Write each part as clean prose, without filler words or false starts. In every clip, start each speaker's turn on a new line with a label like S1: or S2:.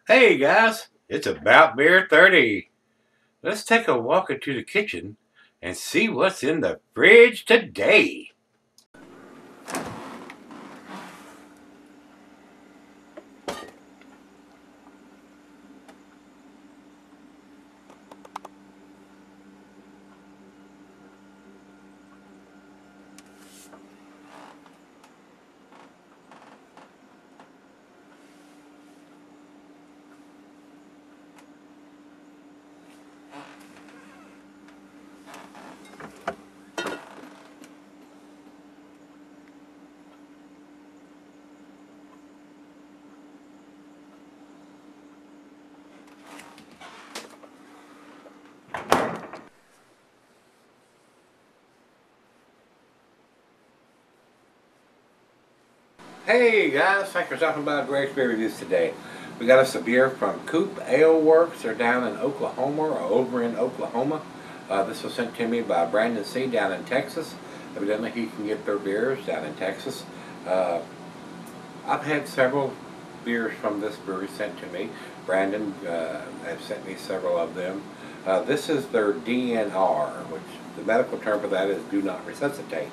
S1: Hey guys, it's About Beer 30. Let's take a walk into the kitchen and see what's in the fridge today. Hey guys, thanks for stopping by Gregsbeerreviews today. We got us a beer from COOP Ale Works. They're down in Oklahoma or over in Oklahoma. This was sent to me by Brandon C. down in Texas. Evidently he can get their beers down in Texas. I've had several beers from this brewery sent to me. Brandon has sent me several of them. This is their DNR, which the medical term for that is do not resuscitate.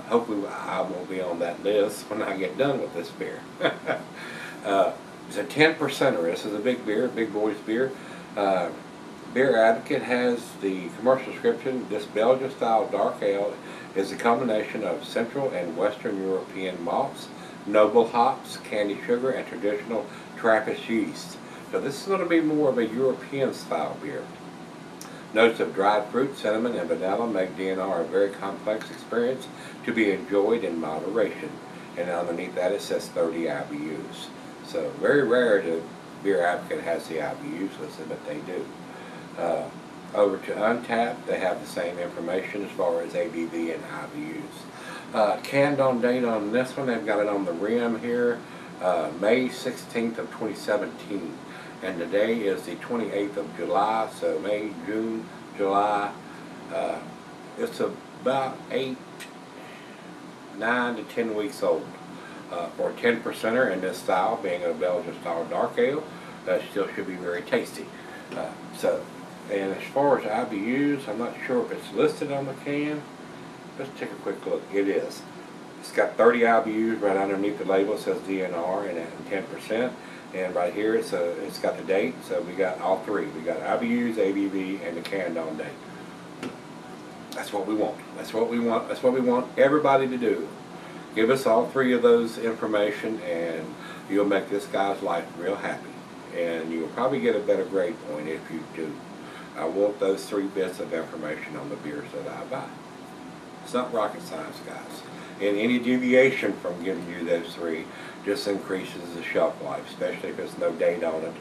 S1: Hopefully I won't be on that list when I get done with this beer. It's a 10%er. This is a big beer, big boy's beer. Beer Advocate has the commercial description. This Belgian style dark ale is a combination of Central and Western European malts, noble hops, candy sugar, and traditional Trappist yeast. So this is going to be more of a European style beer. Notes of dried fruit, cinnamon, and vanilla make DNR a very complex experience to be enjoyed in moderation. And underneath that it says 30 IBUs. So very rare that Beer Advocate has the IBUs listed, but they do. Over to Untappd, they have the same information as far as ABV and IBUs. Canned on date on this one, they've got it on the rim here, May 16th of 2017. And today is the 28th of July, so May, June, July. It's about 9 to 10 weeks old. For a 10%er in this style, being a Belgian style dark ale, still should be very tasty. And as far as IBUs, I'm not sure if it's listed on the can. Let's take a quick look. It is. It's got 30 IBUs right underneath the label. It says DNR and at 10%. And right here it's got the date. So we got all three. We got IBUs, ABV, and the canned on date. That's what we want. That's what we want. That's what we want everybody to do. Give us all three of those information, and you'll make this guy's life real happy. And you'll probably get a better grade point if you do. I want those three bits of information on the beers that I buy. It's not rocket science, guys. And any deviation from giving you those three just increases the shelf life, especially if there's no date on it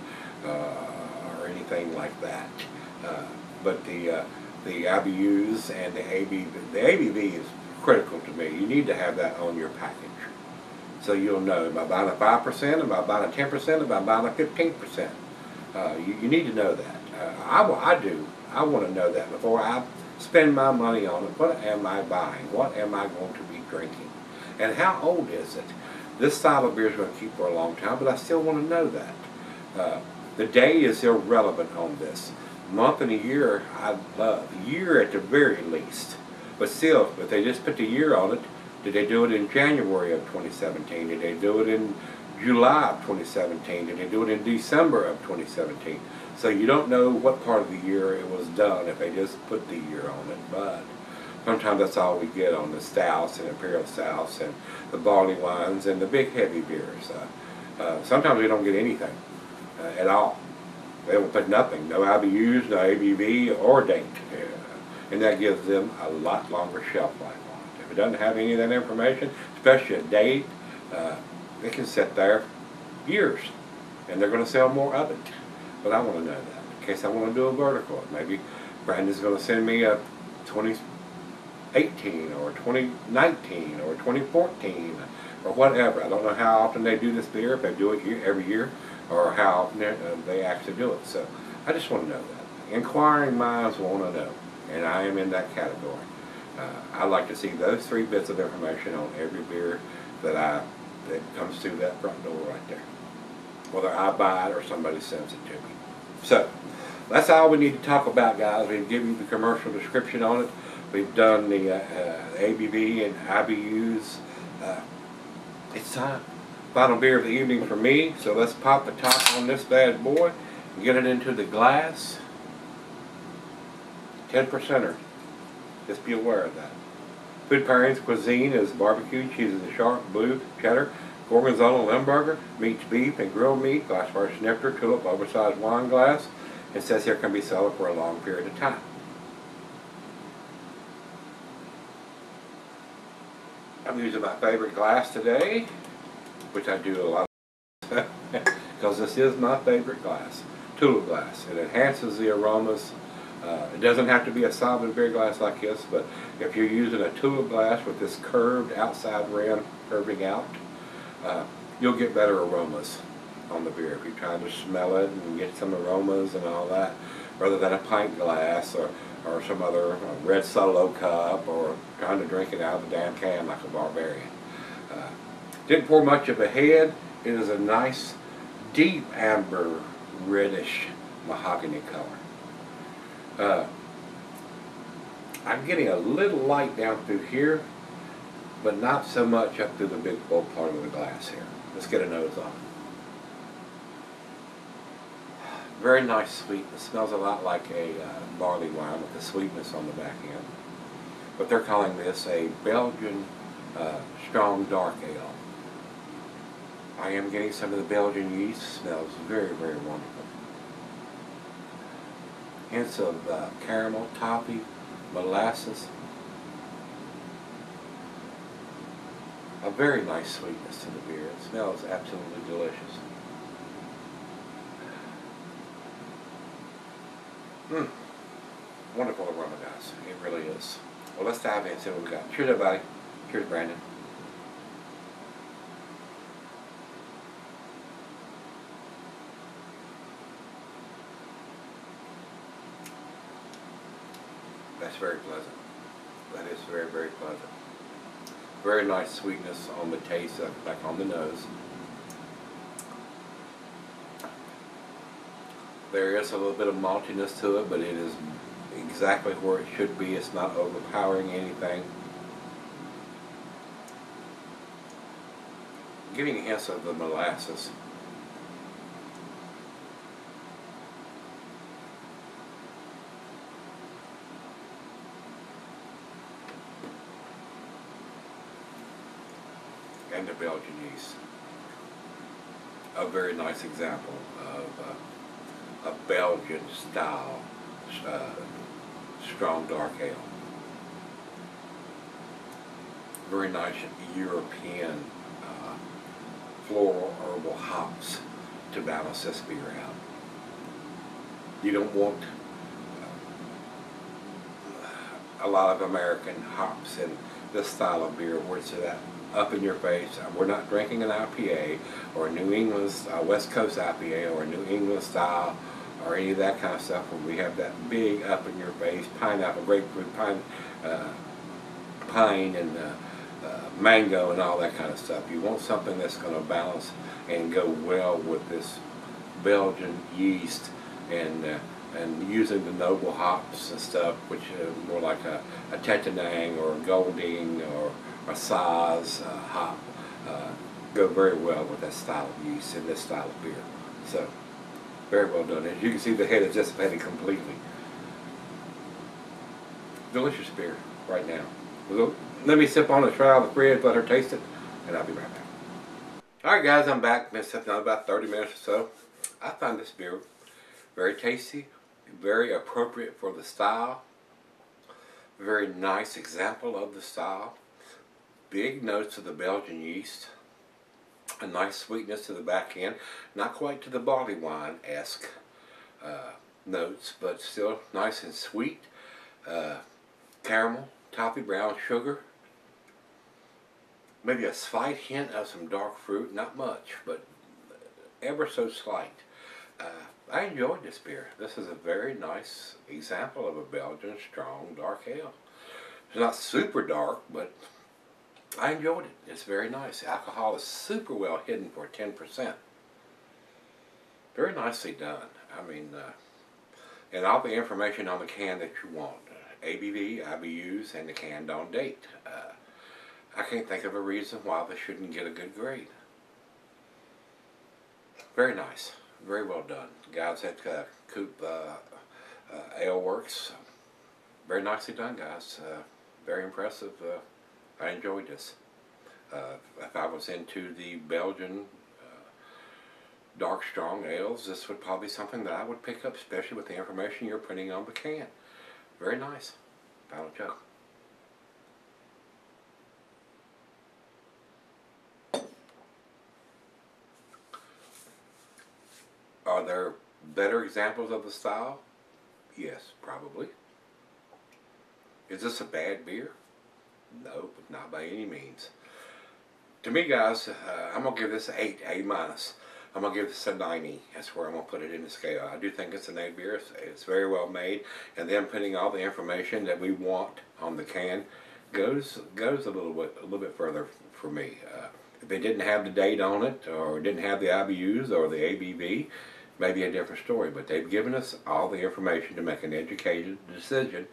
S1: or anything like that. But the IBUs and the ABV is critical to me. You need to have that on your package. So you'll know, am I buying a 5%, am I buying a 10%, am I buying a 15%? You need to know that. I do. I want to know that before I spend my money on it. What am I buying? What am I going to be drinking? And how old is it? This style of beer is going to keep for a long time, but I still want to know that. The day is irrelevant on this. Month and a year, I'd love. Year at the very least. But still, if they just put the year on it, did they do it in January of 2017? Did they do it in July of 2017? Did they do it in December of 2017? So you don't know what part of the year it was done if they just put the year on it. But sometimes that's all we get on the stouts and imperial stouts and the barley wines and the big heavy beers. Sometimes we don't get anything at all. They don't put nothing, no IBUs, no ABV or date. And that gives them a lot longer shelf life on it. If it doesn't have any of that information, especially a date, it can sit there years. And they're going to sell more of it. But I want to know that in case I want to do a vertical. Maybe Brandon's going to send me a 2018 or 2019 or 2014 or whatever. I don't know how often they do this beer, if they do it every year, or how often they actually do it. So I just want to know that. Inquiring minds want to know, and I am in that category. I like to see those three bits of information on every beer that comes through that front door right there. whether I buy it or somebody sends it to me. So, that's all we need to talk about, guys. We've given you the commercial description on it. We've done the ABV and IBUs. It's time. Final beer of the evening for me. So let's pop the top on this bad boy and get it into the glass. 10%er. Just be aware of that. Food pairings cuisine is barbecue, cheeses of sharp, blue, cheddar, gorgonzola, limburger, meats, beef, and grilled meat, glass fire snifter, tulip, oversized wine glass. It says here can be sold for a long period of time. I'm using my favorite glass today, which I do a lot of because this is my favorite glass, tulip glass. It enhances the aromas. It doesn't have to be a solid beer glass like this, but if you're using a tulip glass with this curved outside rim curving out, you'll get better aromas on the beer if you're trying to smell it and get some aromas and all that, rather than a pint glass or some other red solo cup or trying to drink it out of the damn can like a barbarian. Didn't pour much of a head. It is a nice deep amber reddish mahogany color. I'm getting a little light down through here, but not so much up through the big bulk part of the glass here. Let's get a nose on it. Very nice sweetness. Smells a lot like a barley wine with the sweetness on the back end. But they're calling this a Belgian strong dark ale. I am getting some of the Belgian yeast. Smells very, very wonderful. Hints of caramel, toffee, molasses. A very nice sweetness to the beer. It smells absolutely delicious. Wonderful aroma, guys. It really is. Well, let's dive in and see what we got. Cheers, everybody. Cheers, Brandon. That's very pleasant. That is very, very pleasant. Very nice sweetness on the taste, like on the nose. There is a little bit of maltiness to it, but it is exactly where it should be. It's not overpowering anything. Getting hints of the molasses. And the Belgian yeast. A very nice example of a Belgian style strong dark ale. Very nice European floral herbal hops to balance this beer out. You don't want a lot of American hops in this style of beer where it's that up in your face. We're not drinking an IPA or a New England West Coast IPA or a New England style or any of that kind of stuff where we have that big up in your face pineapple, grapefruit, pine and mango and all that kind of stuff. You want something that's going to balance and go well with this Belgian yeast and using the noble hops and stuff, which is more like a Tetanang or a Golding or a Saz hop, go very well with that style of yeast and this style of beer. So, very well done. As you can see, the head is dissipated completely. Delicious beer right now. So, let me sip on it, try out the fridge, let her taste it, and I'll be right back. Alright guys, I'm back. Been sipping on about 30 minutes or so. I find this beer very tasty, very appropriate for the style. Very nice example of the style. Big notes of the Belgian yeast. A nice sweetness to the back end. Not quite to the barley wine-esque notes, but still nice and sweet. Caramel, toffee, brown sugar. Maybe a slight hint of some dark fruit. Not much, but ever so slight. I enjoyed this beer. This is a very nice example of a Belgian strong dark ale. It's not super dark, but I enjoyed it. It's very nice. The alcohol is super well hidden for 10%. Very nicely done. I mean, and all the information on the can that you want. ABV, IBUs, and the canned on date. I can't think of a reason why they shouldn't get a good grade. Very nice. Very well done. Guys at COOP Ale Works. Very nicely done, guys. Very impressive. I enjoyed this. If I was into the Belgian dark strong ales, this would probably be something that I would pick up, especially with the information you're putting on the can. Very nice. Final chug. Are there better examples of the style? Yes, probably. Is this a bad beer? No, not by any means. To me, guys, I'm going to give this an 8, A minus. I'm going to give this a 90. That's where I'm going to put it in the scale. I do think it's an A beer. It's very well made. And then putting all the information that we want on the can goes a little bit further for me. If they didn't have the date on it, or didn't have the IBUs or the ABV, maybe a different story. But they've given us all the information to make an educated decision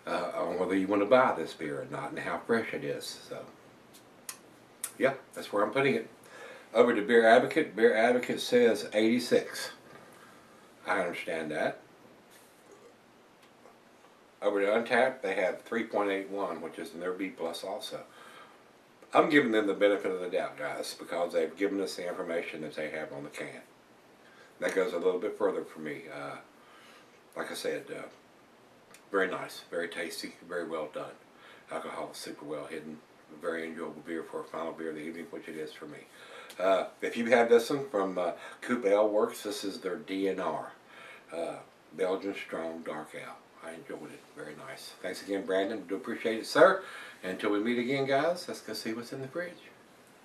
S1: on whether you want to buy this beer or not, and how fresh it is. So, yeah, that's where I'm putting it. Over to Beer Advocate. Beer Advocate says 86. I understand that. Over to Untapped, they have 3.81, which is in their B plus also. I'm giving them the benefit of the doubt, guys, because they've given us the information that they have on the can. That goes a little bit further for me. Like I said, very nice, very tasty, very well done. Alcohol is super well hidden. A very enjoyable beer for a final beer of the evening, which it is for me. If you have this one from COOP Ale Works, this is their DNR Belgian Strong Dark Ale. I enjoyed it. Very nice. Thanks again, Brandon. Do appreciate it, sir. And until we meet again, guys, let's go see what's in the fridge.